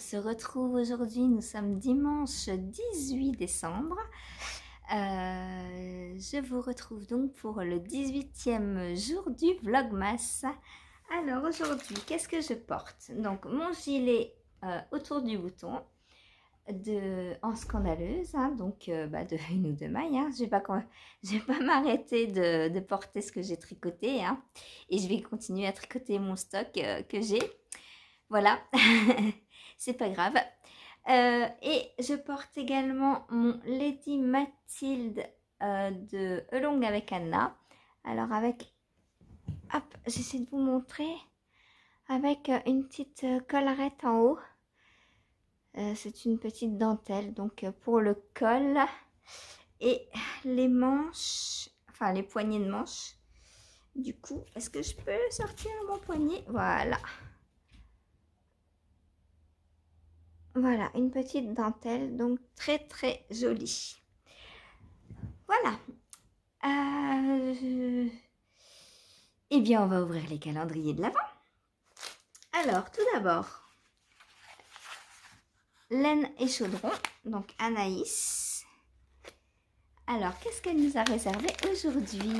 se retrouve aujourd'hui, nous sommes dimanche 18 décembre. Je vous retrouve donc pour le 18e jour du Vlogmas. Alors aujourd'hui, qu'est-ce que je porte? Donc mon gilet autour du bouton en scandaleuse, hein, donc de une ou deux mailles. Hein. Je vais pas m'arrêter de porter ce que j'ai tricoté, hein, et je vais continuer à tricoter mon stock que j'ai. Voilà, c'est pas grave. Et je porte également mon Lady Mathilde de Along avec Anna. Alors avec, hop, j'essaie de vous montrer, avec une petite collerette en haut. C'est une petite dentelle, donc pour le col et les manches, enfin les poignées de manches. Du coup, est-ce que je peux sortir mon poignet? Voilà. Voilà, une petite dentelle, donc très très jolie. Voilà. Eh bien, on va ouvrir les calendriers de l'Avent. Alors, tout d'abord, laine et chaudron, donc Anaïs. Alors, qu'est-ce qu'elle nous a réservé aujourd'hui?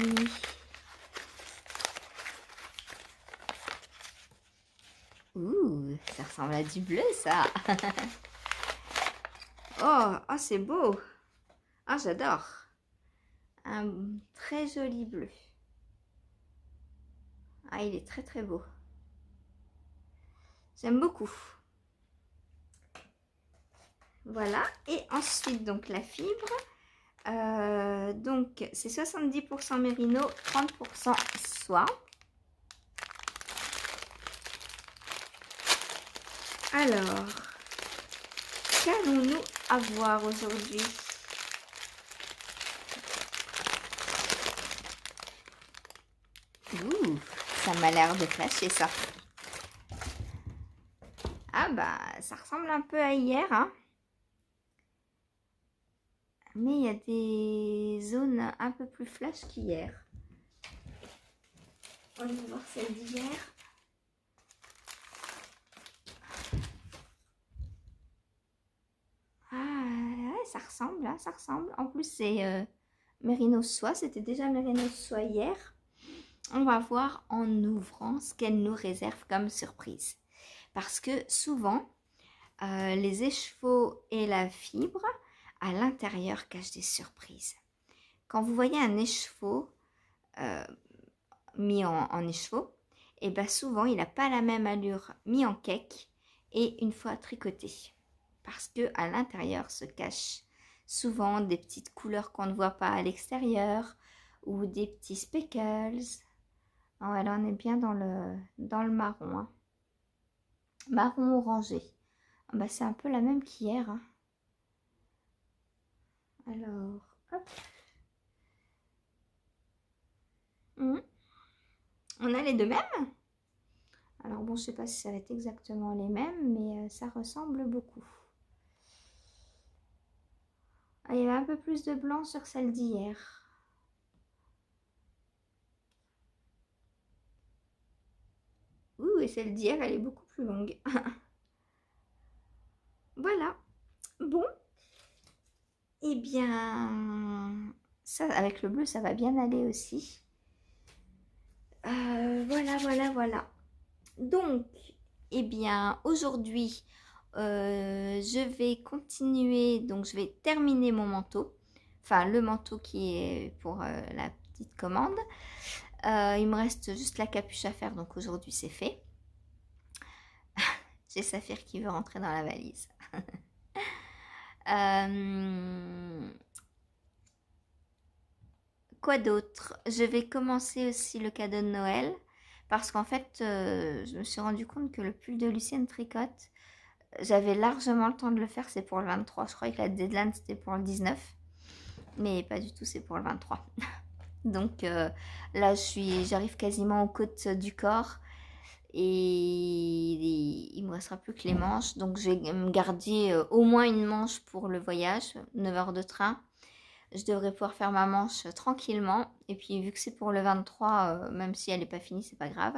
Ouh, ça ressemble à du bleu, ça. Oh, c'est beau. Ah, j'adore. Un très joli bleu. Ah, il est très très beau. J'aime beaucoup. Voilà. Et ensuite, donc, la fibre. Donc, c'est 70% mérino, 30% soie. Alors, qu'allons-nous avoir aujourd'hui? Ouh, ça m'a l'air de flasher, ça. Ah bah, ça ressemble un peu à hier, hein. Mais il y a des zones un peu plus flash qu'hier. On va voir celle d'hier. Ah, ouais, ça ressemble, hein, ça ressemble. En plus, c'est mérino soie. C'était déjà mérino soie hier. On va voir en ouvrant ce qu'elle nous réserve comme surprise. Parce que souvent, les écheveaux et la fibre, à l'intérieur, cachent des surprises. Quand vous voyez un écheveau mis en écheveau, et bien souvent, il n'a pas la même allure mis en cake et une fois tricoté. Parce que à l'intérieur se cachent souvent des petites couleurs qu'on ne voit pas à l'extérieur ou des petits speckles. Voilà, on est bien dans le marron. Hein. Marron orangé. Bah, c'est un peu la même qu'hier. Hein. Alors, hop. On a les deux mêmes. Alors bon, je sais pas si ça va être exactement les mêmes, mais ça ressemble beaucoup. Ah, il y avait un peu plus de blanc sur celle d'hier. Ouh, et celle d'hier, elle est beaucoup plus longue. Voilà. Bon. Eh bien, ça, avec le bleu, ça va bien aller aussi. Voilà. Donc, eh bien, aujourd'hui, je vais continuer. Donc, je vais terminer mon manteau. Enfin, le manteau qui est pour la petite commande. Il me reste juste la capuche à faire. Donc, aujourd'hui, c'est fait. J'ai Saphir qui veut rentrer dans la valise. Quoi d'autre? Je vais commencer aussi le cadeau de Noël. Parce qu'en fait, je me suis rendu compte que le pull de Lucienne tricote, j'avais largement le temps de le faire. C'est pour le 23. Je croyais que la deadline, c'était pour le 19. Mais pas du tout, c'est pour le 23. Donc là, j'arrive quasiment aux côtes du corps. Et il me restera plus que les manches. Donc je vais me garder au moins une manche pour le voyage, 9 heures de train. Je devrais pouvoir faire ma manche tranquillement. Et puis vu que c'est pour le 23, même si elle n'est pas finie, c'est pas grave.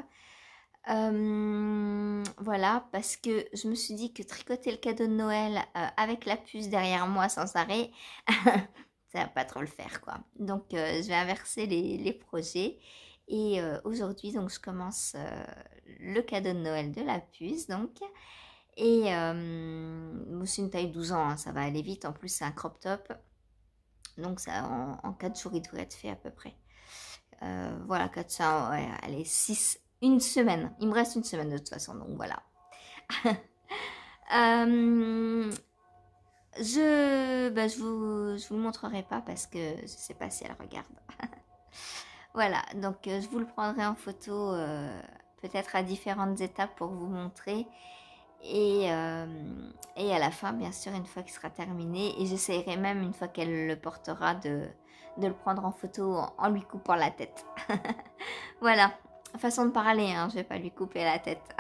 Voilà, parce que je me suis dit que tricoter le cadeau de Noël avec la puce derrière moi sans arrêt, ça va pas trop le faire quoi. Donc je vais inverser les projets. Et aujourd'hui, donc je commence le cadeau de Noël de la puce. Donc, et c'est une taille 12 ans, hein, ça va aller vite. En plus, c'est un crop top. Donc ça, en 4 jours, il devrait être fait à peu près. Voilà, 400, ouais, allez, 6, une semaine. Il me reste une semaine de toute façon, donc voilà. Je vous le montrerai pas parce que je sais pas si elle regarde. Voilà, donc je vous le prendrai en photo peut-être à différentes étapes pour vous montrer. Et à la fin, bien sûr, une fois qu'il sera terminé, et j'essayerai même une fois qu'elle le portera de le prendre en photo en lui coupant la tête. Voilà, façon de parler, hein, je vais pas lui couper la tête.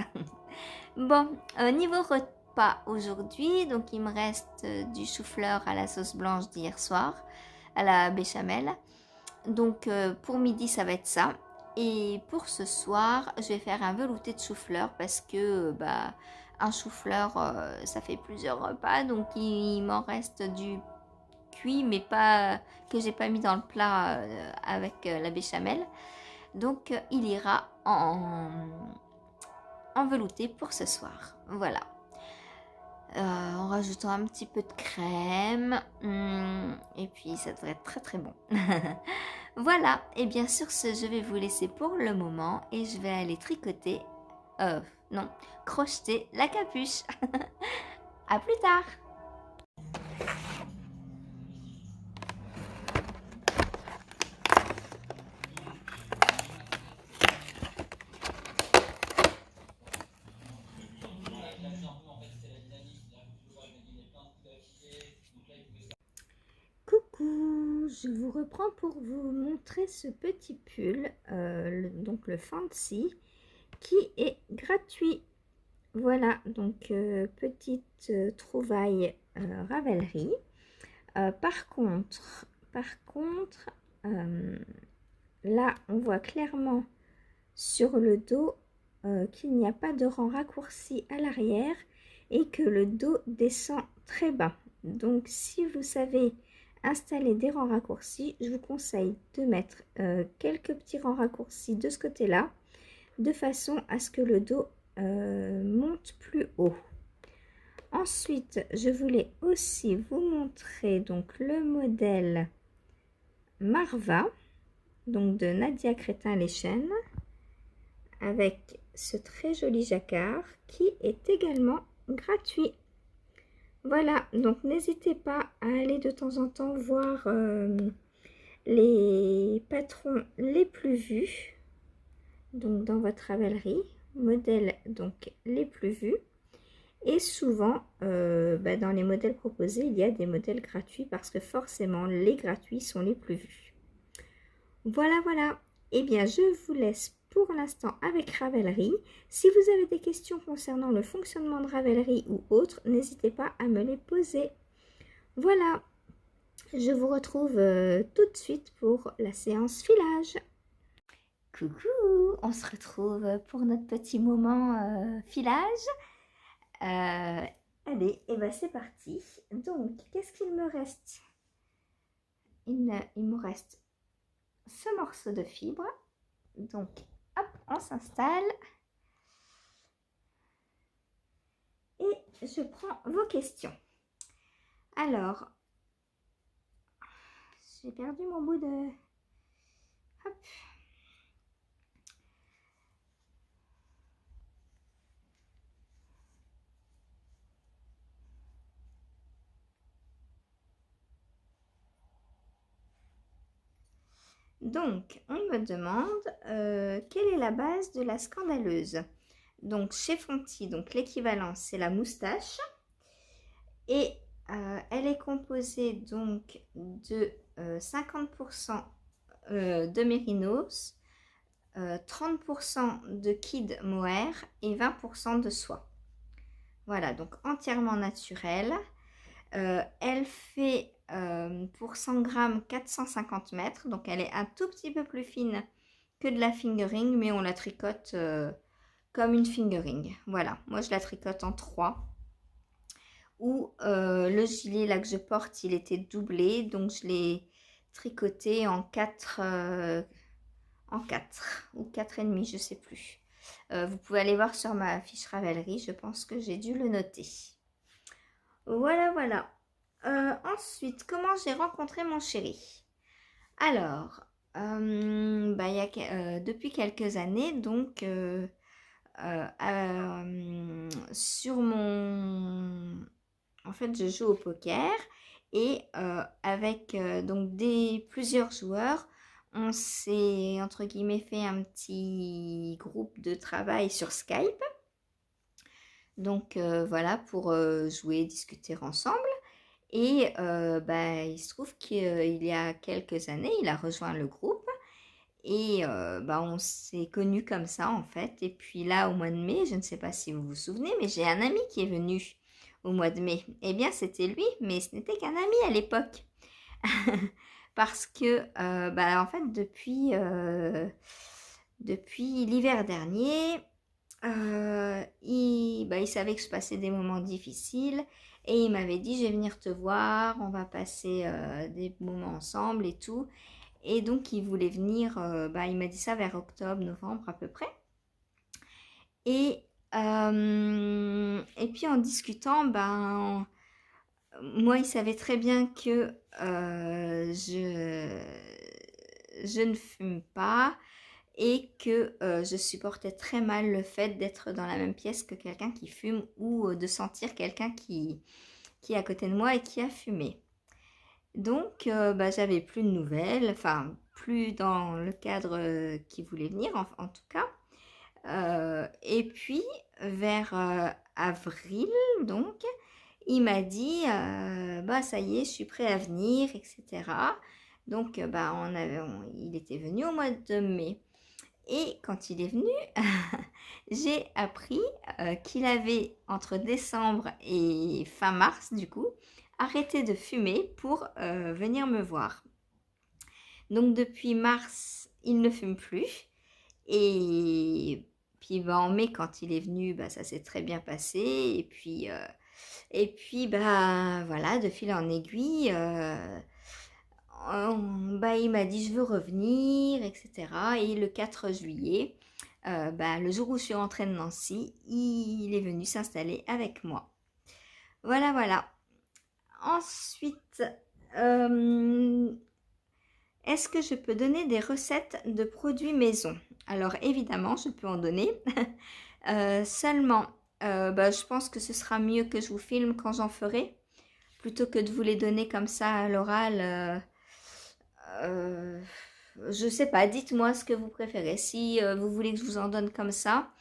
Bon, niveau repas aujourd'hui, donc il me reste du chou-fleur à la sauce blanche d'hier soir, à la béchamel. Donc pour midi, ça va être ça. Et pour ce soir, je vais faire un velouté de chou-fleur parce que un chou-fleur, ça fait plusieurs repas. Donc il m'en reste du cuit, mais pas que j'ai pas mis dans le plat avec la béchamel. Donc il ira en velouté pour ce soir. Voilà. En rajoutant un petit peu de crème. Et puis ça devrait être très très bon. Voilà, et bien sur ce, je vais vous laisser pour le moment et je vais aller tricoter, non, crocheter la capuche. À plus tard. Coucou, je vous reprends pour vous montrer ce petit pull, donc le Fancy, qui est gratuit. Voilà, donc petite trouvaille Ravelry. Par contre, là, on voit clairement sur le dos qu'il n'y a pas de rang raccourci à l'arrière et que le dos descend très bas. Donc, si vous savez installer des rangs raccourcis, je vous conseille de mettre quelques petits rangs raccourcis de ce côté-là, de façon à ce que le dos monte plus haut. Ensuite, je voulais aussi vous montrer donc le modèle Marva, donc de Nadia Crétin-Leschen, avec ce très joli jacquard qui est également gratuit. Voilà, donc n'hésitez pas à aller de temps en temps voir les patrons les plus vus, donc dans votre Ravelry, modèles donc les plus vus. Et souvent, dans les modèles proposés, il y a des modèles gratuits parce que forcément, les gratuits sont les plus vus. Voilà, voilà. Eh bien, je vous laisse pour l'instant avec Ravelry. Si vous avez des questions concernant le fonctionnement de Ravelry ou autre, n'hésitez pas à me les poser. Voilà. Je vous retrouve tout de suite pour la séance filage. Coucou, on se retrouve pour notre petit moment filage. Allez, et ben c'est parti. Donc, qu'est-ce qu'il me reste? Il me reste ce morceau de fibre. Donc, hop, on s'installe. Et je prends vos questions. Alors, j'ai perdu mon bout de... Hop. Donc, on me demande quelle est la base de la scandaleuse. Donc, chez Fonty, donc l'équivalent, c'est la moustache. Et elle est composée donc de 50% de mérinos, 30% de kid mohair et 20% de soie. Voilà, donc entièrement naturelle. Elle fait pour 100 grammes 450 mètres, donc elle est un tout petit peu plus fine que de la fingering, mais on la tricote comme une fingering. Voilà, moi je la tricote en 3. Ou le gilet là que je porte, il était doublé, donc je l'ai tricoté en 4 ou 4,5, je sais plus. Vous pouvez aller voir sur ma fiche Ravelry, je pense que j'ai dû le noter. Voilà, voilà. Ensuite, comment j'ai rencontré mon chéri? Alors, depuis quelques années, donc sur mon... En fait, je joue au poker et avec donc plusieurs joueurs, on s'est entre guillemets fait un petit groupe de travail sur Skype. Donc voilà, pour jouer, discuter ensemble. Et il se trouve qu'il y a quelques années, il a rejoint le groupe. Et on s'est connus comme ça en fait. Et puis là, au mois de mai, je ne sais pas si vous vous souvenez, mais j'ai un ami qui est venu au mois de mai. Eh bien, c'était lui, mais ce n'était qu'un ami à l'époque. Parce que, en fait, depuis l'hiver dernier, il savait que je passais des moments difficiles. Et il m'avait dit, je vais venir te voir, on va passer des moments ensemble et tout. Et donc, il voulait venir, il m'a dit ça vers octobre, novembre à peu près. Et puis en discutant, moi, il savait très bien que je ne fume pas et que je supportais très mal le fait d'être dans la même pièce que quelqu'un qui fume ou de sentir quelqu'un qui est à côté de moi et qui a fumé. Donc, j'avais plus de nouvelles, enfin, plus dans le cadre qui voulait venir, en tout cas. Et puis, vers avril, donc, il m'a dit, ça y est, je suis prêt à venir, etc. Donc, il était venu au mois de mai. Et quand il est venu, j'ai appris qu'il avait, entre décembre et fin mars, du coup, arrêté de fumer pour venir me voir. Donc depuis mars, il ne fume plus. Et puis en mai, quand il est venu, ça s'est très bien passé. Et puis voilà, de fil en aiguille, il m'a dit je veux revenir, etc. Et le 4 juillet, le jour où je suis rentrée de Nancy, il est venu s'installer avec moi. Voilà, voilà. Ensuite, est-ce que je peux donner des recettes de produits maison? Alors évidemment, je peux en donner. Seulement, je pense que ce sera mieux que je vous filme quand j'en ferai, plutôt que de vous les donner comme ça à l'oral. Je sais pas, dites-moi ce que vous préférez. Si vous voulez que je vous en donne comme ça,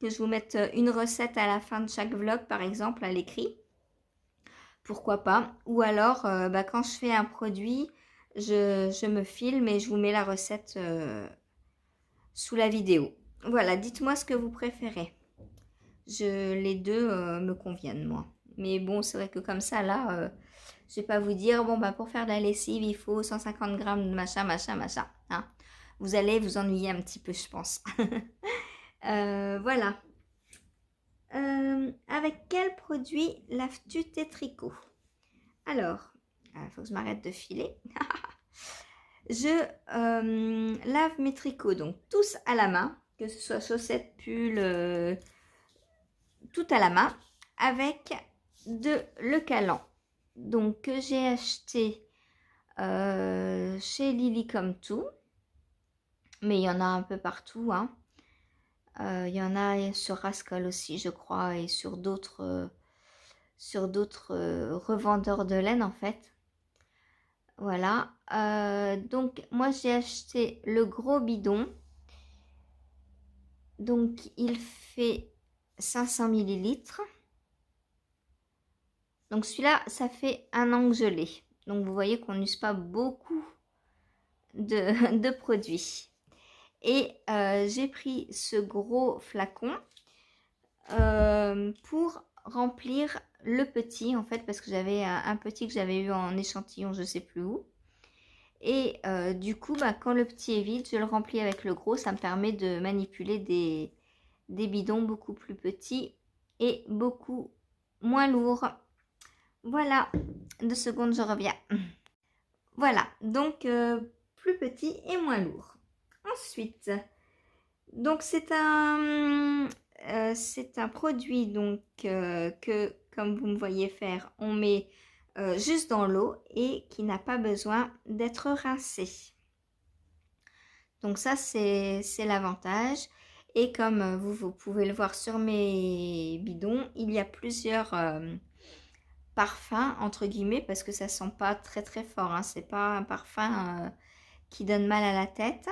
que je vous mette une recette à la fin de chaque vlog, par exemple, à l'écrit, pourquoi pas. Ou alors, quand je fais un produit, je me filme et je vous mets la recette sous la vidéo. Voilà, dites-moi ce que vous préférez. Les deux me conviennent, moi. Mais bon, c'est vrai que comme ça, là, je vais pas vous dire, pour faire de la lessive, il faut 150 grammes de machin, machin, machin. Hein. Vous allez vous ennuyer un petit peu, je pense. Voilà. Avec quel produit laves-tu tes tricots? Alors, il faut que je m'arrête de filer. Je lave mes tricots, donc tous à la main, que ce soit chaussettes, pulls, tout à la main, avec de le calan. Donc, que j'ai acheté chez Lily comme tout. Mais il y en a un peu partout. Hein. Il y en a sur Rascal aussi, je crois, et sur d'autres revendeurs de laine, en fait. Voilà. Donc, moi, j'ai acheté le gros bidon. Donc, il fait 500 millilitres. Donc, celui-là, ça fait un an que je l'ai. Donc, vous voyez qu'on n'use pas beaucoup de produits. Et j'ai pris ce gros flacon pour remplir le petit, en fait, parce que j'avais un petit que j'avais eu en échantillon, je sais plus où. Et du coup, quand le petit est vide, je le remplis avec le gros. Ça me permet de manipuler des bidons beaucoup plus petits et beaucoup moins lourds. Voilà, 2 secondes, je reviens. Voilà, donc plus petit et moins lourd. Ensuite, donc c'est un produit donc que, comme vous me voyez faire, on met juste dans l'eau et qui n'a pas besoin d'être rincé. Donc ça, c'est l'avantage. Et comme vous pouvez le voir sur mes bidons, il y a plusieurs parfums, entre guillemets, parce que ça sent pas très très fort. Hein. C'est pas un parfum qui donne mal à la tête.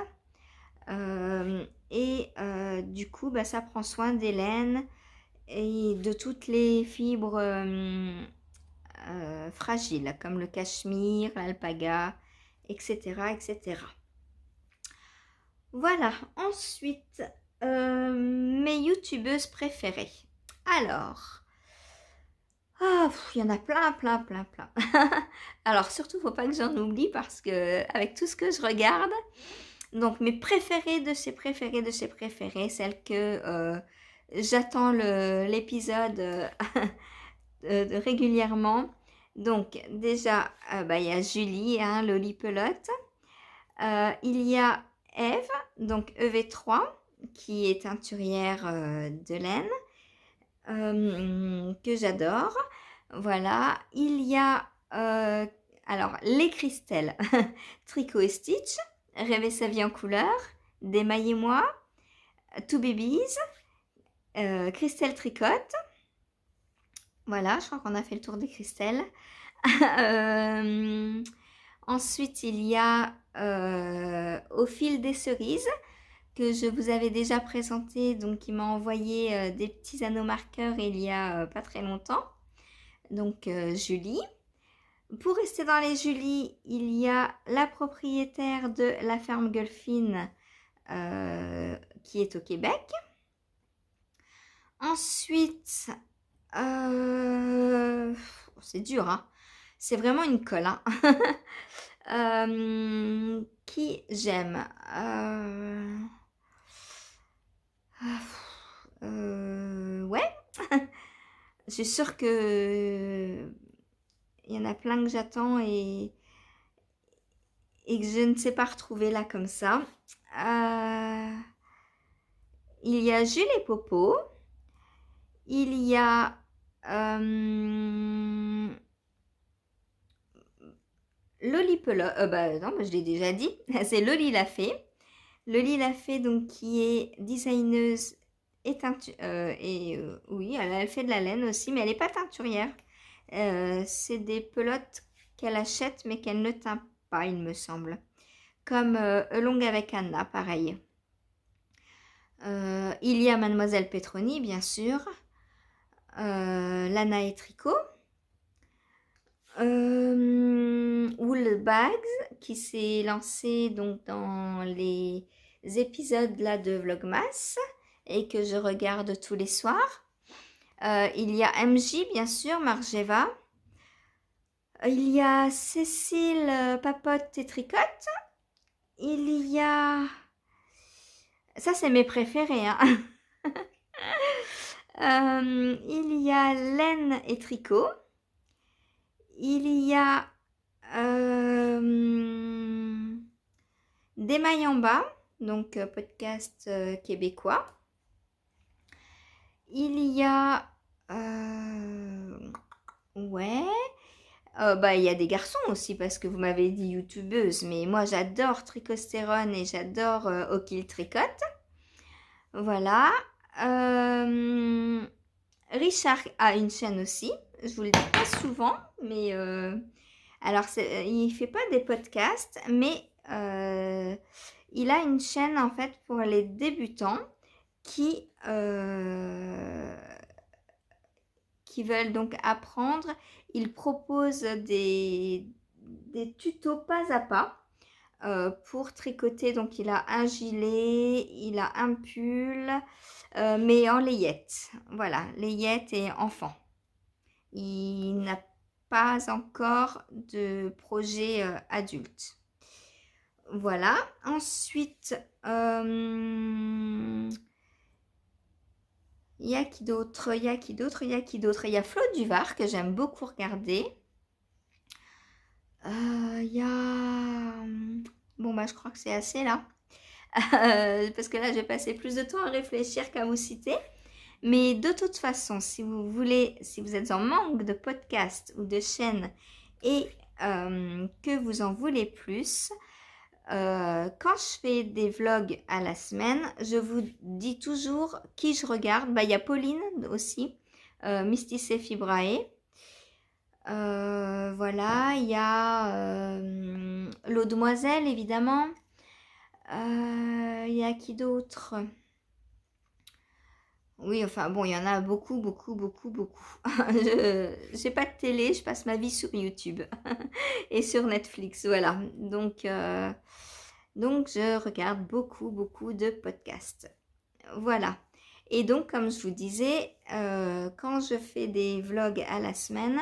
Du coup, bah, ça prend soin des laines et de toutes les fibres fragiles, comme le cachemire, l'alpaga, etc., etc. Voilà, ensuite, mes youtubeuses préférées. Alors, il y en a plein, plein, plein, plein. Alors, surtout, faut pas que j'en oublie parce que avec tout ce que je regarde, donc mes préférées de chez préférées de chez préférées, celles que j'attends l'épisode régulièrement. Donc, déjà, il y a Julie, hein, Lolipelote. Il y a Eve, donc EV3, qui est teinturière de laine, que j'adore. Voilà, il y a alors les Christelle, Tricot et Stitch, Rêver sa vie en couleur, Démaillez-moi, Two Babies, Christelle Tricotte. Voilà, je crois qu'on a fait le tour des Christelle. Ensuite, il y a Au fil des cerises, que je vous avais déjà présenté, donc qui m'a envoyé des petits anneaux marqueurs il y a pas très longtemps. Donc Julie. Pour rester dans les Julie, il y a la propriétaire de la ferme Golfine qui est au Québec. Ensuite, c'est dur, hein. C'est vraiment une colle, hein. Qui j'aime ouais. Je suis sûre que il y en a plein que j'attends et que je ne sais pas retrouver là comme ça. Il y a Jules et Popo. Il y a Lolipelote. Non, je l'ai déjà dit. C'est Loli la Fée. Loli la Fée, donc, qui est designeuse et oui, elle fait de la laine aussi, mais elle n'est pas teinturière. C'est des pelotes qu'elle achète, mais qu'elle ne teint pas, il me semble. Comme Along avec Anna, pareil. Il y a Mademoiselle Petroni, bien sûr. Lana et Tricot. Wool Bags, qui s'est lancé donc dans les épisodes là de Vlogmas et que je regarde tous les soirs. Il y a MJ, bien sûr, Margeva. Il y a Cécile Papote et Tricotte. Il y a... Ça, c'est mes préférés, hein. Il y a Laine et Tricot. Il y a Des mailles en bas, donc podcast québécois. Il y a... ouais... il y a des garçons aussi parce que vous m'avez dit youtubeuse, mais moi j'adore Tricostérone et j'adore Okil Tricotte. Voilà. Richard a une chaîne aussi. Je vous le dis pas souvent, mais alors il fait pas des podcasts, mais il a une chaîne en fait pour les débutants qui veulent donc apprendre. Il propose des tutos pas à pas pour tricoter. Donc il a un gilet, il a un pull, mais en layette. Voilà, layette et enfant. Il n'a pas encore de projet adulte. Voilà. Ensuite, Il y a qui d'autre? Il y a qui d'autre? Il y a qui d'autre? Il y a Flo Duvar que j'aime beaucoup regarder. Il y a... Bon, bah, je crois que c'est assez là. Parce que là, j'ai passé plus de temps à réfléchir qu'à vous citer. Mais de toute façon, si vous voulez, si vous êtes en manque de podcasts ou de chaînes et que vous en voulez plus, quand je fais des vlogs à la semaine, je vous dis toujours qui je regarde. Bah, il y a Pauline aussi, Mystice Fibrae. Voilà, il y a L'Eau Demoiselle, évidemment. Il y a qui d'autre? Oui, enfin bon, il y en a beaucoup, beaucoup, beaucoup, beaucoup. Je n'ai pas de télé, je passe ma vie sur YouTube et sur Netflix, voilà. Donc je regarde beaucoup, beaucoup de podcasts. Voilà. Et donc, comme je vous disais, quand je fais des vlogs à la semaine,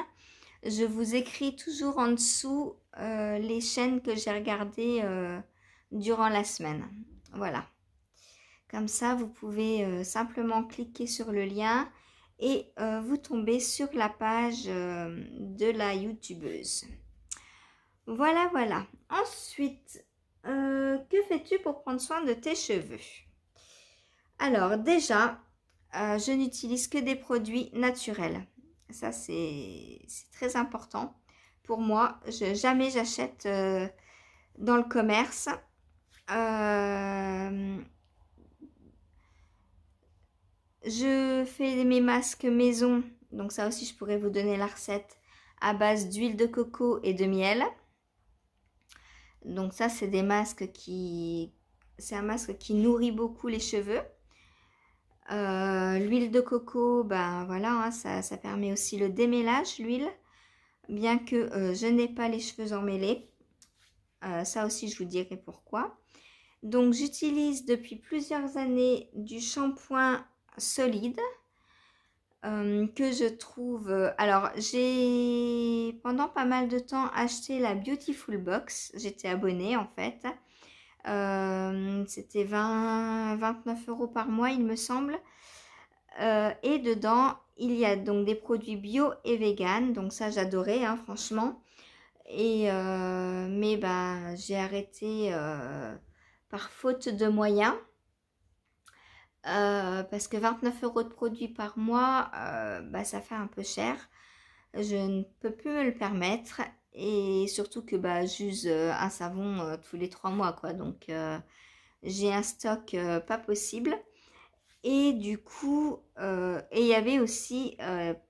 je vous écris toujours en dessous les chaînes que j'ai regardées durant la semaine. Voilà. Comme ça, vous pouvez simplement cliquer sur le lien et vous tombez sur la page de la youtubeuse. Voilà, voilà. Ensuite, que fais-tu pour prendre soin de tes cheveux? Alors déjà, je n'utilise que des produits naturels. Ça, c'est très important. Pour moi, jamais j'achète dans le commerce. Je fais mes masques maison. Donc ça aussi, je pourrais vous donner la recette à base d'huile de coco et de miel. Donc ça, c'est des masques qui... C'est un masque qui nourrit beaucoup les cheveux. L'huile de coco, ben voilà, hein, ça permet aussi le démêlage, l'huile. Bien que je n'ai pas les cheveux emmêlés. Ça aussi, je vous dirai pourquoi. Donc, j'utilise depuis plusieurs années du shampoing solide que je trouve... alors, j'ai pendant pas mal de temps acheté la Beautiful Box. J'étais abonnée en fait. C'était 29 € par mois, il me semble. Et dedans, il y a donc des produits bio et vegan. Donc ça, j'adorais, hein, franchement. Mais bah, j'ai arrêté par faute de moyens. Parce que 29 € de produits par mois, bah, ça fait un peu cher. Je ne peux plus me le permettre. Et surtout que bah, j'use un savon tous les 3 mois, quoi. Donc j'ai un stock pas possible. Et du coup, et il y avait aussi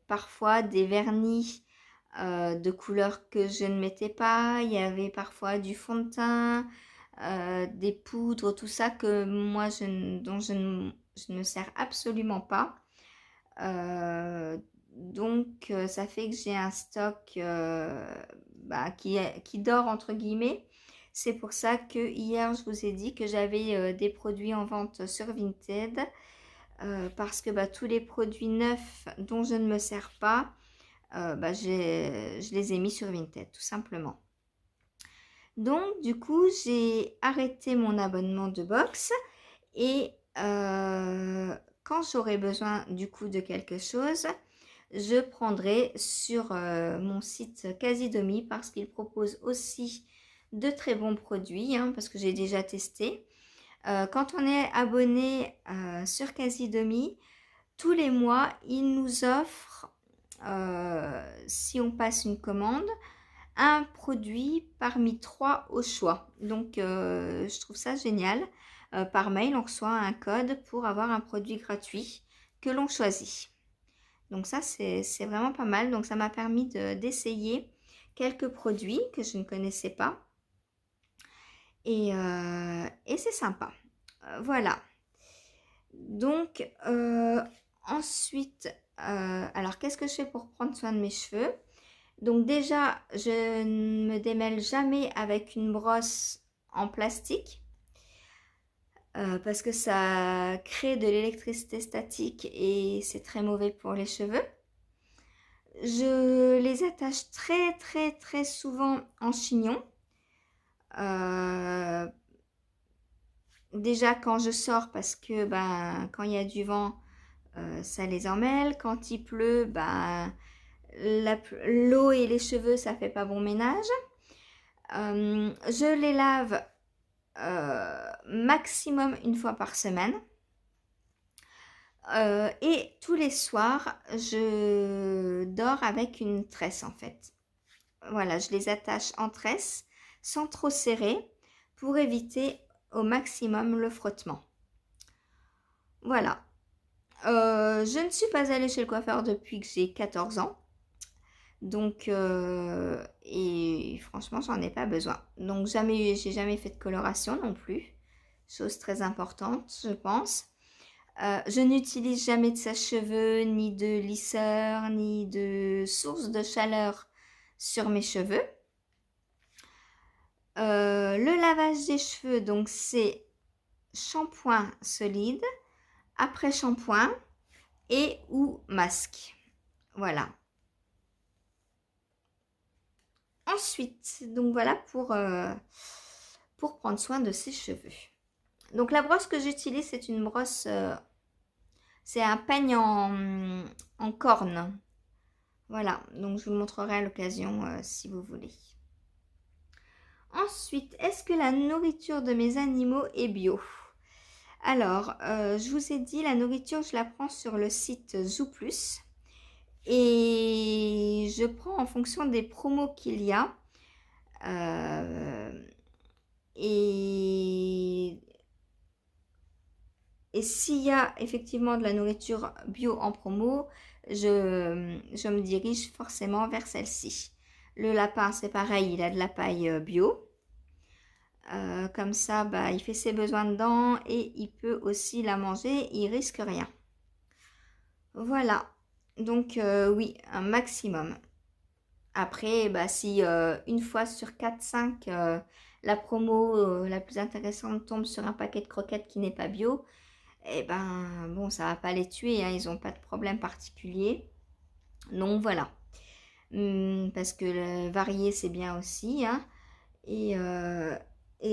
parfois des vernis de couleurs que je ne mettais pas. Il y avait parfois du fond de teint, des poudres, tout ça que moi, dont je ne me sers absolument pas. Donc, ça fait que j'ai un stock bah, qui dort entre guillemets. C'est pour ça que hier, je vous ai dit que j'avais des produits en vente sur Vinted. Parce que bah, tous les produits neufs dont je ne me sers pas, bah, je les ai mis sur Vinted, tout simplement. Donc, du coup, j'ai arrêté mon abonnement de box et quand j'aurai besoin du coup de quelque chose, je prendrai sur mon site Casidomi parce qu'il propose aussi de très bons produits, hein, parce que j'ai déjà testé. Quand on est abonné sur Casidomi, tous les mois, il nous offre, si on passe une commande, un produit parmi 3 au choix. Donc, je trouve ça génial. Par mail, on reçoit un code pour avoir un produit gratuit que l'on choisit. Donc ça, c'est vraiment pas mal. Donc, ça m'a permis d'essayer quelques produits que je ne connaissais pas. Et c'est sympa. Voilà. Donc, ensuite, alors qu'est-ce que je fais pour prendre soin de mes cheveux? Donc déjà, je ne me démêle jamais avec une brosse en plastique parce que ça crée de l'électricité statique et c'est très mauvais pour les cheveux. Je les attache très très très souvent en chignon. Déjà quand je sors parce que ben, quand il y a du vent, ça les emmêle. Quand il pleut, bah, l'eau et les cheveux, ça fait pas bon ménage. Je les lave maximum une fois par semaine. Et tous les soirs, je dors avec une tresse en fait. Voilà, je les attache en tresse sans trop serrer pour éviter au maximum le frottement. Voilà. Je ne suis pas allée chez le coiffeur depuis que j'ai 14 ans. Donc, et franchement, j'en ai pas besoin. Donc, j'ai jamais fait de coloration non plus. Chose très importante, je pense. Je n'utilise jamais de sèche-cheveux, ni de lisseur, ni de source de chaleur sur mes cheveux. Le lavage des cheveux, donc c'est shampoing solide, après shampoing et ou masque. Voilà. Ensuite, donc voilà pour prendre soin de ses cheveux. Donc la brosse que j'utilise, c'est une brosse, c'est un peigne en corne. Voilà, donc je vous le montrerai à l'occasion si vous voulez. Ensuite, est-ce que la nourriture de mes animaux est bio? Alors, je vous ai dit, la nourriture, je la prends sur le site Zooplus. Et je prends en fonction des promos qu'il y a. Et s'il y a effectivement de la nourriture bio en promo, je me dirige forcément vers celle-ci. Le lapin, c'est pareil, il a de la paille bio. Comme ça, bah, il fait ses besoins dedans et il peut aussi la manger, il risque rien. Voilà, donc oui, un maximum. Après, bah, si une fois sur 4-5, la promo la plus intéressante tombe sur un paquet de croquettes qui n'est pas bio, eh ben bon, ça va pas les tuer, hein, ils n'ont pas de problème particulier. Donc voilà. Parce que le varié, c'est bien aussi, hein. Et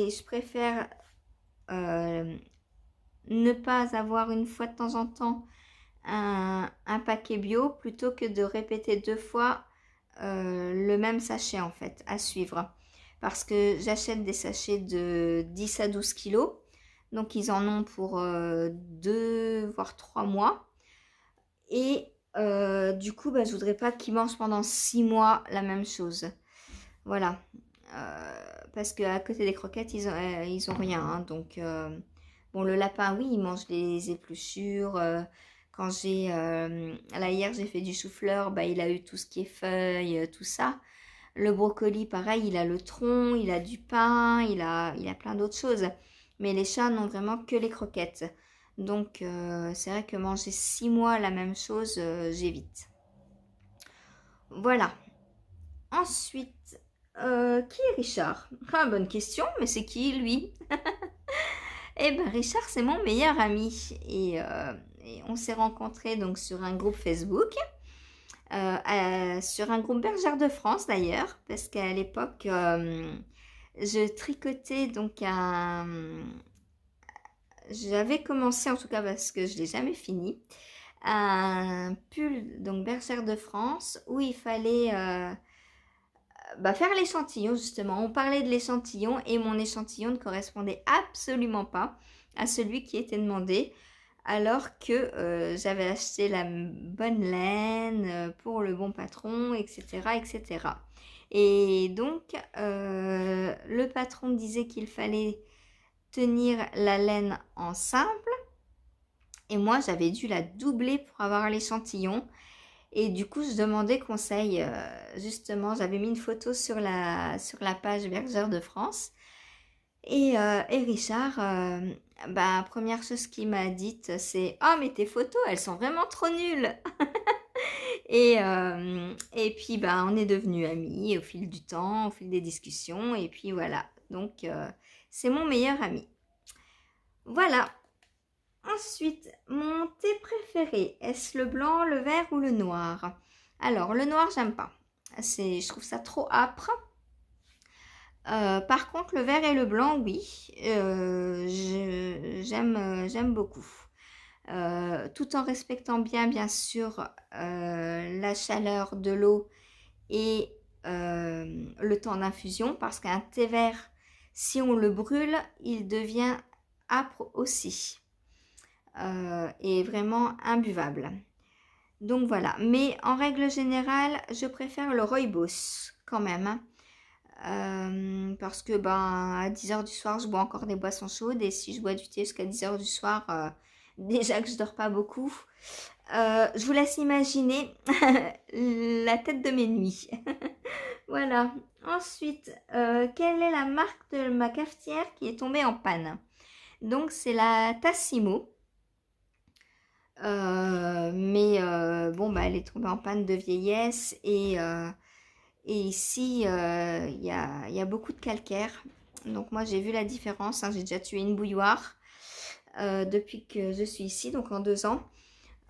je préfère ne pas avoir une fois de temps en temps un paquet bio plutôt que de répéter 2 fois le même sachet en fait à suivre. Parce que j'achète des sachets de 10 à 12 kilos. Donc ils en ont pour 2 voire 3 mois. Et du coup, bah, je voudrais pas qu'ils mangent pendant 6 mois la même chose. Voilà. Parce qu'à côté des croquettes, ils ont rien. Hein. Donc, bon, le lapin, oui, il mange les épluchures. Quand là hier, j'ai fait du chou-fleur, bah, il a eu tout ce qui est feuilles, tout ça. Le brocoli, pareil, il a le tronc, il a du pain, il a plein d'autres choses. Mais les chats n'ont vraiment que les croquettes. Donc, c'est vrai que manger 6 mois la même chose, j'évite. Voilà. Ensuite, qui est Richard? Ah, bonne question, mais c'est qui lui? Eh ben, Richard, c'est mon meilleur ami. Et on s'est rencontrés donc sur un groupe Facebook. Sur un groupe Bergère de France d'ailleurs, parce qu'à l'époque, je tricotais donc j'avais commencé en tout cas parce que je ne l'ai jamais fini, un pull donc Bergère de France où il fallait faire l'échantillon justement. On parlait de l'échantillon et mon échantillon ne correspondait absolument pas à celui qui était demandé. Alors que j'avais acheté la bonne laine pour le bon patron, etc. etc. Et donc, le patron disait qu'il fallait tenir la laine en simple. Et moi, j'avais dû la doubler pour avoir l'échantillon. Et du coup, je demandais conseil. Justement, j'avais mis une photo sur la page Bergère de France. Et Richard, première chose qu'il m'a dite, c'est « Oh, mais tes photos, elles sont vraiment trop nulles !» Et puis, on est devenus amis au fil du temps, au fil des discussions. Et puis, voilà. Donc, c'est mon meilleur ami. Voilà. Ensuite, mon thé préféré, est-ce le blanc, le vert ou le noir? Alors, le noir, j'aime pas. Je trouve ça trop âpre. Par contre, le vert et le blanc, oui, j'aime beaucoup. tout en respectant bien sûr la chaleur de l'eau et le temps d'infusion, parce qu'un thé vert, si on le brûle, il devient âpre aussi et vraiment imbuvable. Donc voilà, mais en règle générale, je préfère le rooibos quand même, hein. Parce que à 10h du soir, je bois encore des boissons chaudes, et si je bois du thé jusqu'à 10h du soir, déjà que je dors pas beaucoup. Je vous laisse imaginer la tête de mes nuits. Voilà. Ensuite, quelle est la marque de ma cafetière qui est tombée en panne? Donc c'est la Tassimo. Mais bon, elle est tombée en panne de vieillesse, et ici il y a beaucoup de calcaire. Donc moi j'ai vu la différence, hein. J'ai déjà tué une bouilloire depuis que je suis ici, donc en 2 ans.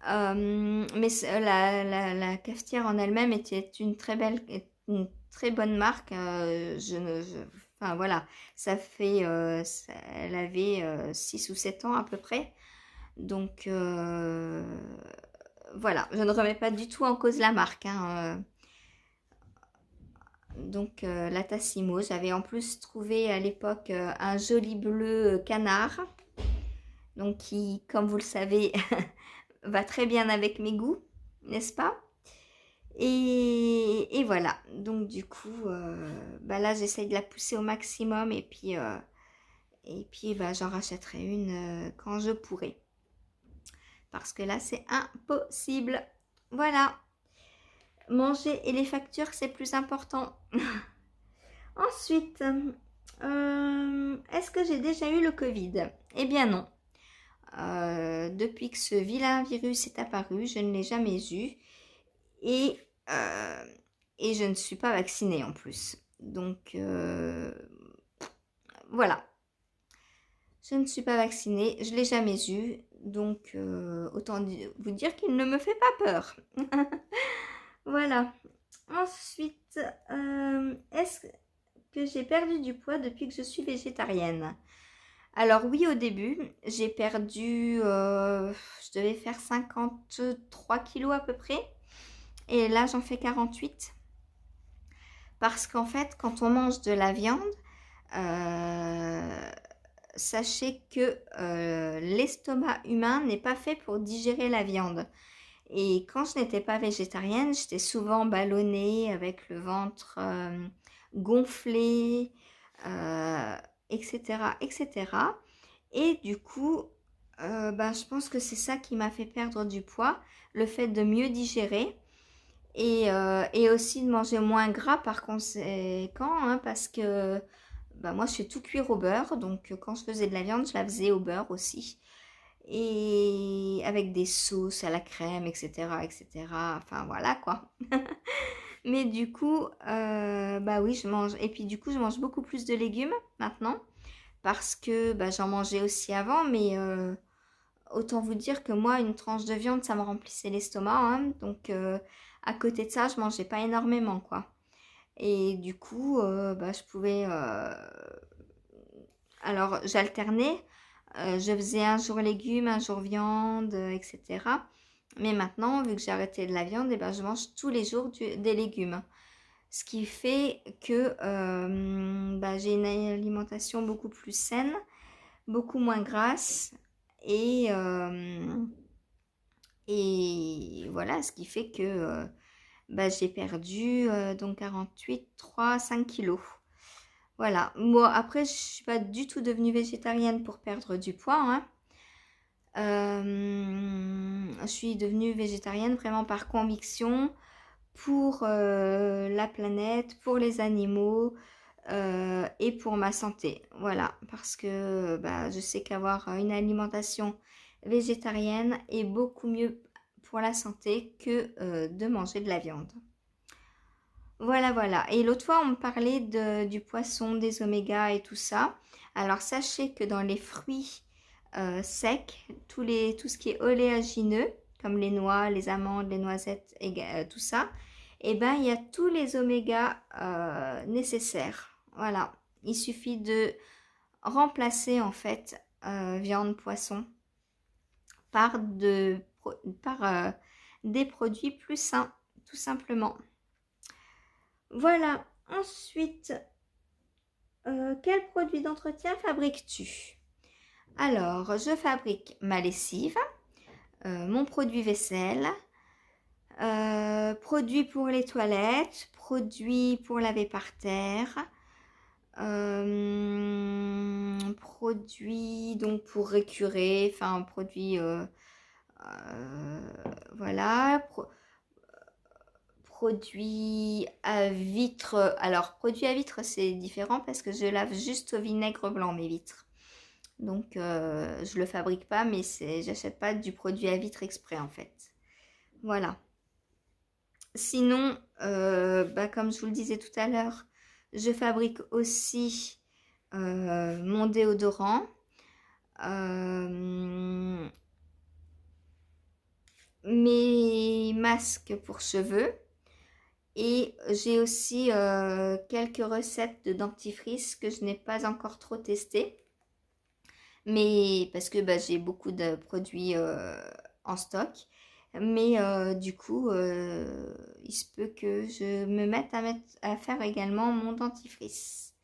Mais la cafetière en elle-même était une très bonne marque. Enfin voilà, elle avait 6 ou 7 ans à peu près. Donc voilà, je ne remets pas du tout en cause la marque, hein. Donc la Tassimo, j'avais en plus trouvé à l'époque un joli bleu canard, donc qui, comme vous le savez, va très bien avec mes goûts, n'est-ce pas? Et voilà, donc du coup, là j'essaye de la pousser au maximum, et puis j'en rachèterai une quand je pourrai. Parce que là c'est impossible. Voilà, manger et les factures c'est plus important. Ensuite, est-ce que j'ai déjà eu le Covid? Eh bien non. Depuis que ce vilain virus est apparu, je ne l'ai jamais eu. Et, et je ne suis pas vaccinée en plus. Donc voilà. Je ne suis pas vaccinée, je ne l'ai jamais eu. Donc autant vous dire qu'il ne me fait pas peur. Voilà. Ensuite, est-ce que j'ai perdu du poids depuis que je suis végétarienne? Alors oui, au début, j'ai perdu, je devais faire 53 kilos à peu près. Et là, j'en fais 48. Parce qu'en fait, quand on mange de la viande, sachez que l'estomac humain n'est pas fait pour digérer la viande. Et quand je n'étais pas végétarienne, j'étais souvent ballonnée avec le ventre gonflé, etc., etc. Et du coup, je pense que c'est ça qui m'a fait perdre du poids, le fait de mieux digérer. Et aussi de manger moins gras par conséquent, hein, parce que moi je fais tout cuire au beurre, donc quand je faisais de la viande, je la faisais au beurre aussi. Et avec des sauces à la crème, etc., etc. Enfin voilà quoi. Mais du coup, oui, je mange. Et puis du coup, je mange beaucoup plus de légumes maintenant, parce que j'en mangeais aussi avant, mais autant vous dire que moi, une tranche de viande, ça me remplissait l'estomac, hein. Donc à côté de ça, je mangeais pas énormément, quoi. Et du coup, je pouvais... Alors, j'alternais. Je faisais un jour légumes, un jour viande, etc. Mais maintenant, vu que j'ai arrêté de la viande, je mange tous les jours des légumes. Ce qui fait que j'ai une alimentation beaucoup plus saine, beaucoup moins grasse. Et voilà, ce qui fait que j'ai perdu donc 48, 3, 5 kilos. Voilà. Moi, après, je suis pas du tout devenue végétarienne pour perdre du poids, hein. Je suis devenue végétarienne vraiment par conviction pour la planète, pour les animaux et pour ma santé. Voilà, parce que je sais qu'avoir une alimentation végétarienne est beaucoup mieux pour la santé que de manger de la viande. Voilà, voilà. Et l'autre fois, on me parlait du poisson, des omégas et tout ça. Alors, sachez que dans les fruits secs, tout ce qui est oléagineux, comme les noix, les amandes, les noisettes, et tout ça, il y a tous les omégas nécessaires. Voilà. Il suffit de remplacer, en fait, viande, poisson, par, des produits plus sains, tout simplement. Voilà. Ensuite, quel produit d'entretien fabriques-tu? Alors, je fabrique ma lessive, mon produit vaisselle, produits pour les toilettes, produits pour laver par terre, produits donc pour récurer, enfin produits voilà, produits à vitre. Alors produits à vitre c'est différent parce que je lave juste au vinaigre blanc mes vitres. Donc je le fabrique pas, mais j'achète pas du produit à vitre exprès en fait. Voilà. Sinon, comme je vous le disais tout à l'heure, je fabrique aussi mon déodorant, mes masques pour cheveux et j'ai aussi quelques recettes de dentifrice que je n'ai pas encore trop testées. Mais parce que j'ai beaucoup de produits en stock. Mais du coup, il se peut que je me mette à faire également mon dentifrice.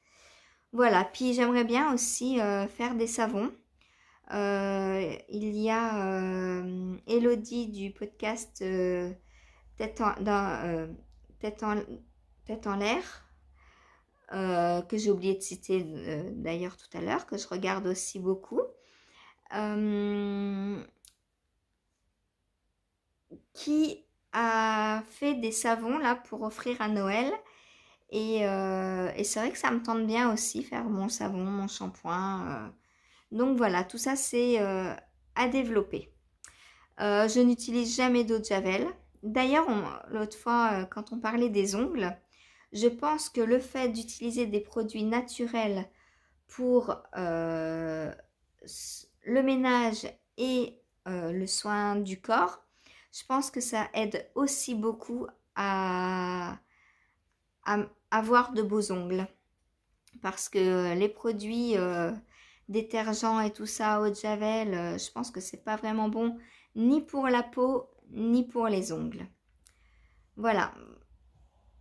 Voilà, puis j'aimerais bien aussi faire des savons. Il y a Elodie du podcast Tête Tête en, Tête en l'air, que j'ai oublié de citer d'ailleurs tout à l'heure, que je regarde aussi beaucoup. Qui a fait des savons là pour offrir à Noël. Et c'est vrai que ça me tente bien aussi, faire mon savon, mon shampoing. Donc voilà, tout ça c'est à développer. Je n'utilise jamais d'eau de Javel. D'ailleurs, l'autre fois, quand on parlait des ongles, je pense que le fait d'utiliser des produits naturels pour le ménage et le soin du corps, je pense que ça aide aussi beaucoup à avoir de beaux ongles. Parce que les produits détergents et tout ça, eau de Javel, je pense que c'est pas vraiment bon ni pour la peau ni pour les ongles. Voilà.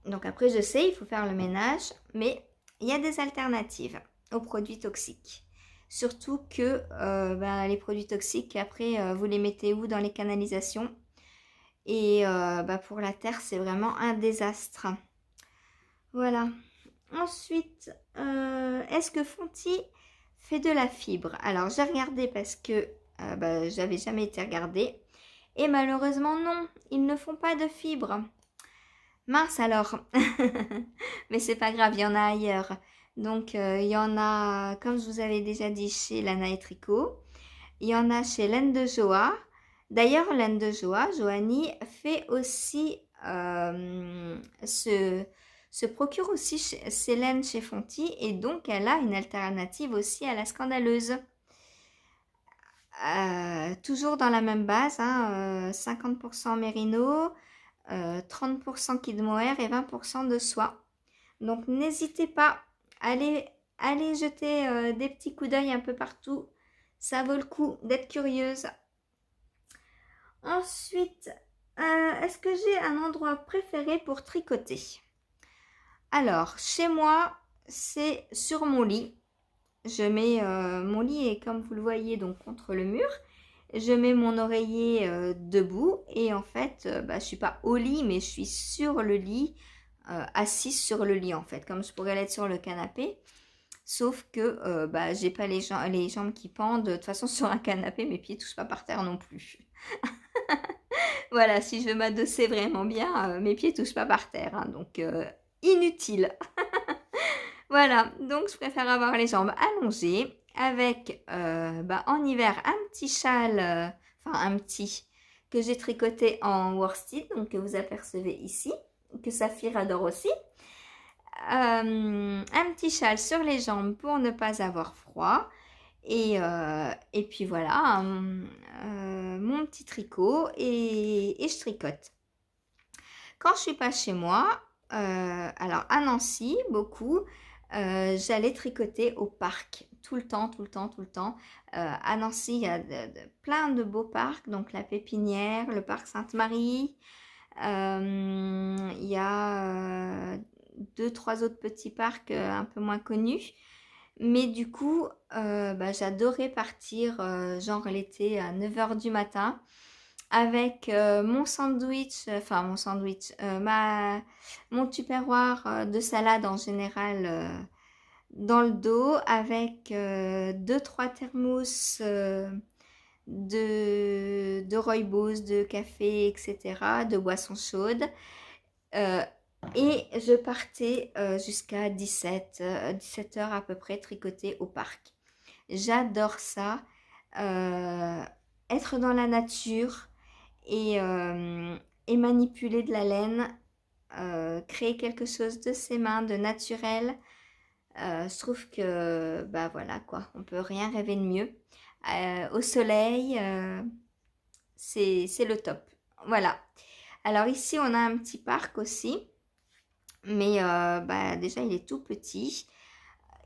Donc après, je sais, il faut faire le ménage, mais il y a des alternatives aux produits toxiques. Surtout que les produits toxiques, après, vous les mettez où? Dans les canalisations. Et pour la terre, c'est vraiment un désastre. Voilà. Ensuite, est-ce que Fonty fait de la fibre? Alors, j'ai regardé parce que j'avais jamais été regarder. Et malheureusement, non, ils ne font pas de fibre. Mince alors. Mais c'est pas grave, il y en a ailleurs. Donc, il y en a, comme je vous avais déjà dit, chez Lana et Tricot. Il y en a chez Laine de Joa. D'ailleurs, Laine de Joa, Joanie, fait aussi, se procure aussi ses laines chez Fonty. Et donc, elle a une alternative aussi à la scandaleuse. Toujours dans la même base, 50% mérino, 30% kid mohair et 20% de soie. Donc n'hésitez pas, allez jeter des petits coups d'œil un peu partout. Ça vaut le coup d'être curieuse. Ensuite, est-ce que j'ai un endroit préféré pour tricoter? Alors, chez moi, c'est sur mon lit. Je mets mon lit est comme vous le voyez donc contre le mur. Je mets mon oreiller debout et en fait, je suis pas au lit mais je suis sur le lit, assise sur le lit en fait, comme je pourrais l'être sur le canapé. Sauf que j'ai pas les jambes qui pendent. De toute façon, sur un canapé, mes pieds touchent pas par terre non plus. Voilà, si je veux m'adosser vraiment bien, mes pieds touchent pas par terre. Donc, inutile. Voilà, donc je préfère avoir les jambes allongées avec en hiver un petit châle, un petit que j'ai tricoté en worsted, donc que vous apercevez ici, que Saphir adore aussi. Un petit châle sur les jambes pour ne pas avoir froid. Et puis voilà, mon petit tricot et je tricote. Quand je suis pas chez moi, alors à Nancy, beaucoup, j'allais tricoter au parc tout le temps, tout le temps, tout le temps. À Nancy, il y a plein de beaux parcs, donc la Pépinière, le parc Sainte-Marie. Il y a deux, trois autres petits parcs un peu moins connus. Mais du coup, j'adorais partir genre l'été à 9 h du matin avec mon tupperware de salade en général dans le dos, avec deux, trois thermos de rooibos, de café, etc., de boissons chaudes. Euh, et je partais jusqu'à 17 heures à peu près, tricoter au parc. J'adore ça. Euh, Être dans la nature et, euh, et manipuler de la laine, créer quelque chose de ses mains, de naturel. Je trouve que, bah voilà quoi, on peut rien rêver de mieux. Au soleil, c'est le top. Voilà. Alors ici, on a un petit parc aussi, mais déjà, il est tout petit.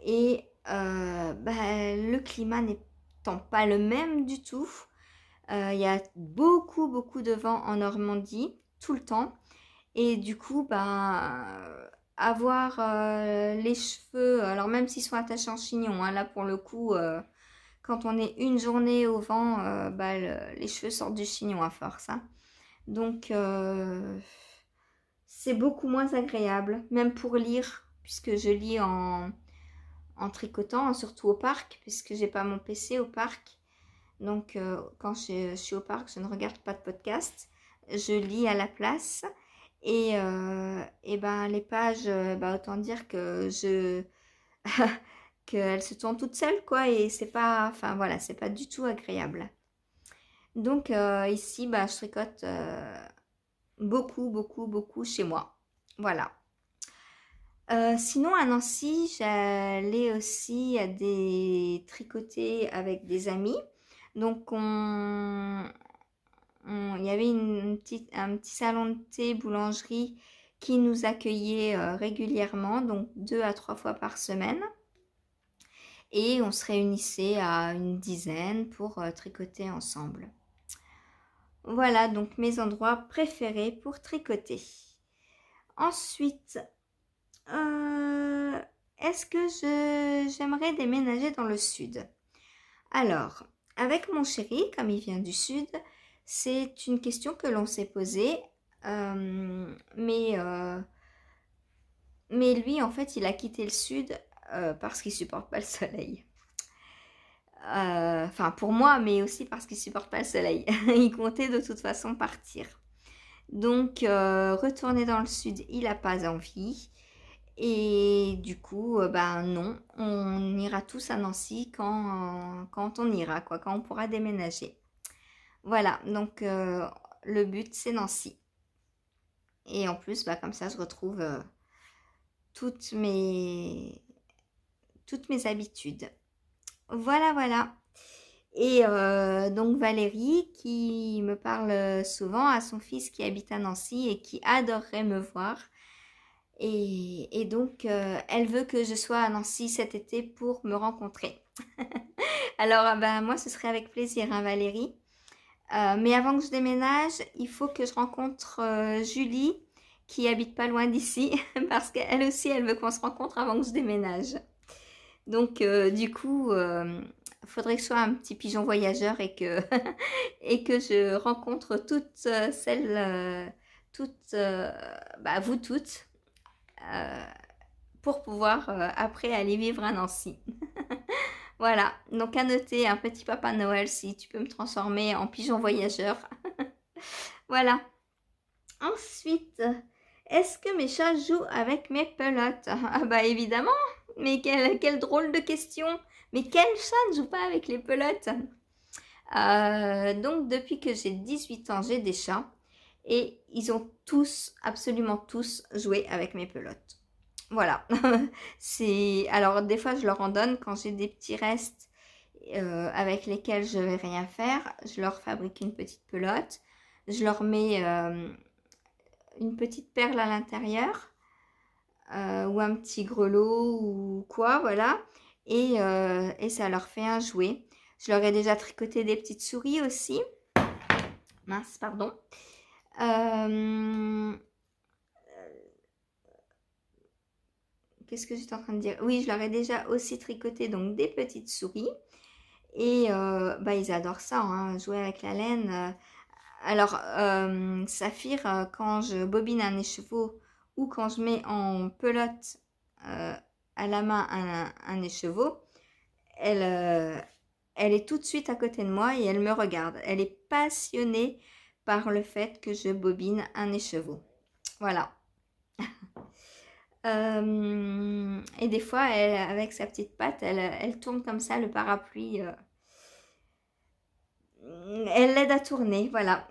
Et le climat n'étant pas le même du tout, il y a beaucoup, beaucoup de vent en Normandie, tout le temps. Et du coup, avoir les cheveux, alors même s'ils sont attachés en chignon, hein, là pour le coup, quand on est une journée au vent, les cheveux sortent du chignon à force, hein. Donc, c'est beaucoup moins agréable, même pour lire, puisque je lis en tricotant, hein, surtout au parc, puisque j'ai pas mon PC au parc. Donc, quand je suis au parc, je ne regarde pas de podcast. Je lis à la place. Les pages, autant dire que qu'elles se tournent toutes seules, quoi. Et c'est pas, enfin voilà, c'est pas du tout agréable. Donc, ici, je tricote beaucoup, beaucoup, beaucoup chez moi. Voilà. Sinon, à Nancy, j'allais aussi à des tricoter avec des amis. Donc, il y avait un petit salon de thé, boulangerie qui nous accueillait régulièrement, donc 2 à 3 fois par semaine. Et on se réunissait à une dizaine pour tricoter ensemble. Voilà donc mes endroits préférés pour tricoter. Ensuite, est-ce que j'aimerais déménager dans le sud? Alors, avec mon chéri, comme il vient du sud, c'est une question que l'on s'est posée. Mais lui, en fait, il a quitté le sud parce qu'il supporte pas le soleil. Enfin, pour moi, mais aussi parce qu'il supporte pas le soleil. Il comptait de toute façon partir. Donc, retourner dans le sud, il n'a pas envie. Et du coup, non, on ira tous à Nancy quand on ira, quoi, quand on pourra déménager. Voilà, donc le but, c'est Nancy. Et en plus, comme ça, je retrouve toutes mes habitudes. Voilà, voilà. Et donc Valérie qui me parle souvent à son fils qui habite à Nancy et qui adorerait me voir. Et donc elle veut que je sois à Nancy cet été pour me rencontrer. Alors moi ce serait avec plaisir, hein, Valérie. Mais avant que je déménage, il faut que je rencontre Julie qui habite pas loin d'ici parce qu'elle aussi elle veut qu'on se rencontre avant que je déménage. Donc du coup, faudrait que je sois un petit pigeon voyageur et que et que je rencontre toutes celles, vous toutes, pour pouvoir après aller vivre à Nancy. Voilà, donc à noter un petit Papa Noël si tu peux me transformer en pigeon voyageur. Voilà. Ensuite, est-ce que mes chats jouent avec mes pelotes? Ah bah évidemment, mais quelle drôle de question. Mais quel chat ne joue pas avec les pelotes? Donc depuis que j'ai 18 ans, j'ai des chats et ils ont tous, absolument tous, joué avec mes pelotes. Voilà. Alors des fois je leur en donne quand j'ai des petits restes avec lesquels je vais rien faire. Je leur fabrique une petite pelote. Je leur mets une petite perle à l'intérieur ou un petit grelot ou quoi, voilà. et ça leur fait un jouet. Je leur ai déjà tricoté des petites souris aussi. Mince, pardon. Qu'est-ce que j'étais en train de dire? Oui, je leur ai déjà aussi tricoté donc des petites souris. Et bah, ils adorent ça, hein, jouer avec la laine. Alors, Saphir, quand je bobine un écheveau ou quand je mets en pelote à la main un écheveau, elle est tout de suite à côté de moi et elle me regarde. Elle est passionnée par le fait que je bobine un écheveau. Voilà. Et des fois, avec sa petite patte, elle tourne comme ça le parapluie. Elle l'aide à tourner, voilà.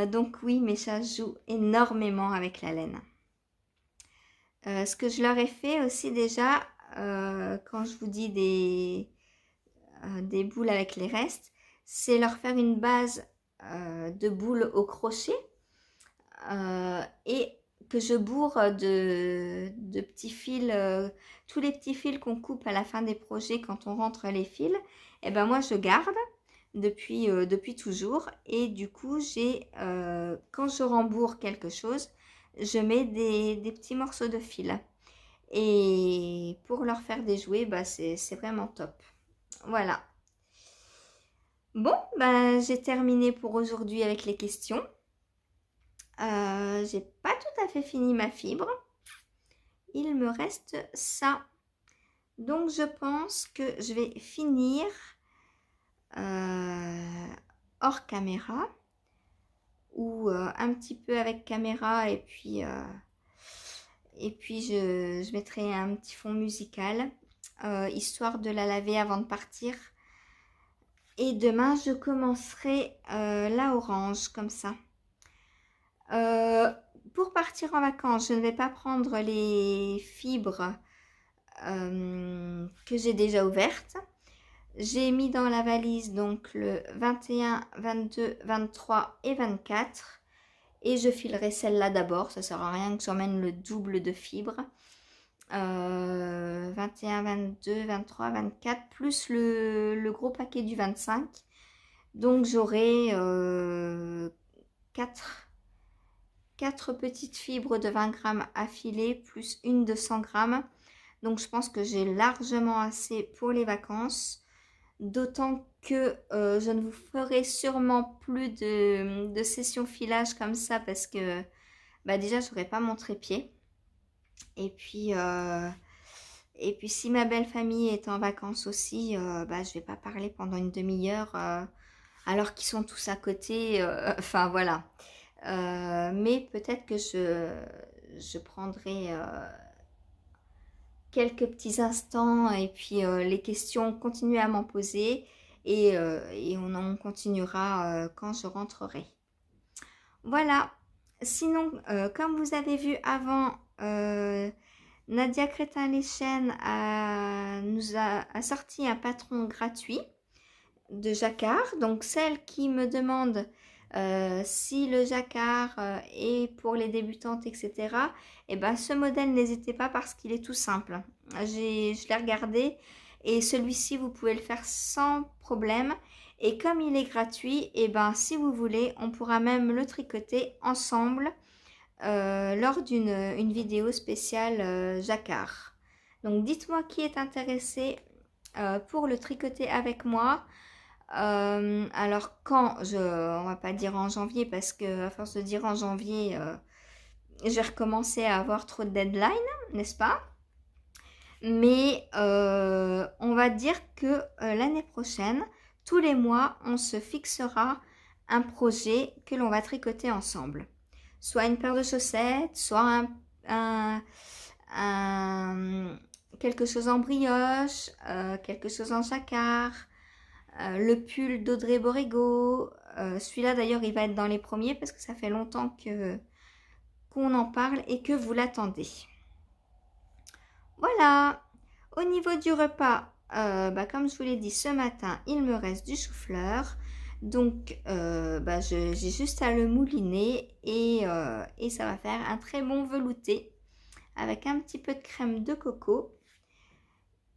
Donc oui, mes chats jouent énormément avec la laine. Ce que je leur ai fait aussi déjà, quand je vous dis des boules avec les restes, c'est leur faire une base de boules au crochet et que je bourre de petits fils, tous les petits fils qu'on coupe à la fin des projets quand on rentre les fils, et ben moi je garde depuis toujours et du coup quand je rembourre quelque chose, je mets des petits morceaux de fil et pour leur faire des jouets, bah c'est vraiment top. Voilà. Bon, bah j'ai terminé pour aujourd'hui avec les questions. J'ai pas tout à fait fini ma fibre. Il me reste ça. Donc je pense que je vais finir hors caméra ou un petit peu avec caméra et puis je mettrai un petit fond musical histoire de la laver avant de partir. Et demain je commencerai la orange comme ça. Pour partir en vacances, je ne vais pas prendre les fibres que j'ai déjà ouvertes. J'ai mis dans la valise donc le 21, 22, 23 et 24. Et je filerai celle-là d'abord. Ça ne sert à rien que j'emmène le double de fibres. 21, 22, 23, 24 plus le gros paquet du 25. Donc j'aurai 4 petites fibres de 20 grammes à filer plus une de 100 grammes. Donc je pense que j'ai largement assez pour les vacances. D'autant que je ne vous ferai sûrement plus de session filage comme ça parce que bah déjà j'aurai pas mon trépied. Et puis si ma belle famille est en vacances aussi, bah je vais pas parler pendant une demi-heure alors qu'ils sont tous à côté. Enfin voilà. Mais peut-être que je prendrai quelques petits instants et puis les questions continuez à m'en poser et on en continuera quand je rentrerai. Voilà. Sinon, comme vous avez vu avant, Nadia Crétin-Leschène a sorti un patron gratuit de jacquard. Donc celle qui me demande si le jacquard est pour les débutantes, etc. Et ben ce modèle, n'hésitez pas parce qu'il est tout simple. Je l'ai regardé et celui-ci, vous pouvez le faire sans problème. Et comme il est gratuit, et ben si vous voulez, on pourra même le tricoter ensemble lors d'une vidéo spéciale jacquard. Donc dites-moi qui est intéressé pour le tricoter avec moi. Alors on va pas dire en janvier parce que à force de dire en janvier, je vais recommencer à avoir trop de deadlines, n'est-ce pas? Mais on va dire que l'année prochaine, tous les mois, on se fixera un projet que l'on va tricoter ensemble. Soit une paire de chaussettes, soit quelque chose en brioche, quelque chose en jacquard, le pull d'Audrey Borrego. Celui-là d'ailleurs il va être dans les premiers parce que ça fait longtemps qu'on en parle et que vous l'attendez. Voilà. Au niveau du repas, comme je vous l'ai dit ce matin, il me reste du chou-fleur. Donc j'ai juste à le mouliner et ça va faire un très bon velouté avec un petit peu de crème de coco.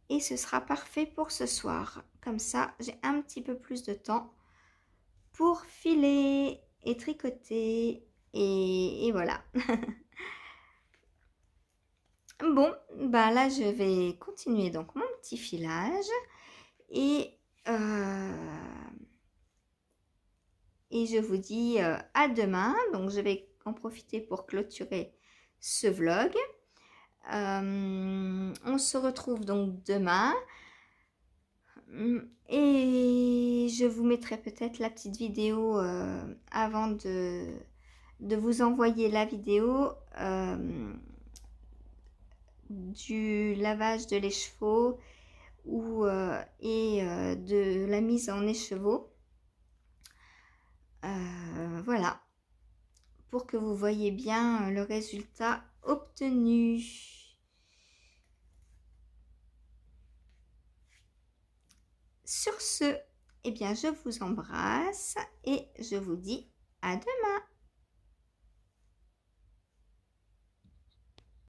et ce sera parfait pour ce soir. Comme ça, j'ai un petit peu plus de temps pour filer et tricoter et voilà. Bon, bah là je vais continuer donc mon petit filage et, et je vous dis à demain. Donc je vais en profiter pour clôturer ce vlog. On se retrouve donc demain et je vous mettrai peut-être la petite vidéo avant de vous envoyer la vidéo du lavage de l'écheveau et de la mise en écheveau. Voilà, pour que vous voyez bien le résultat obtenu. Sur ce, eh bien, je vous embrasse et je vous dis à demain.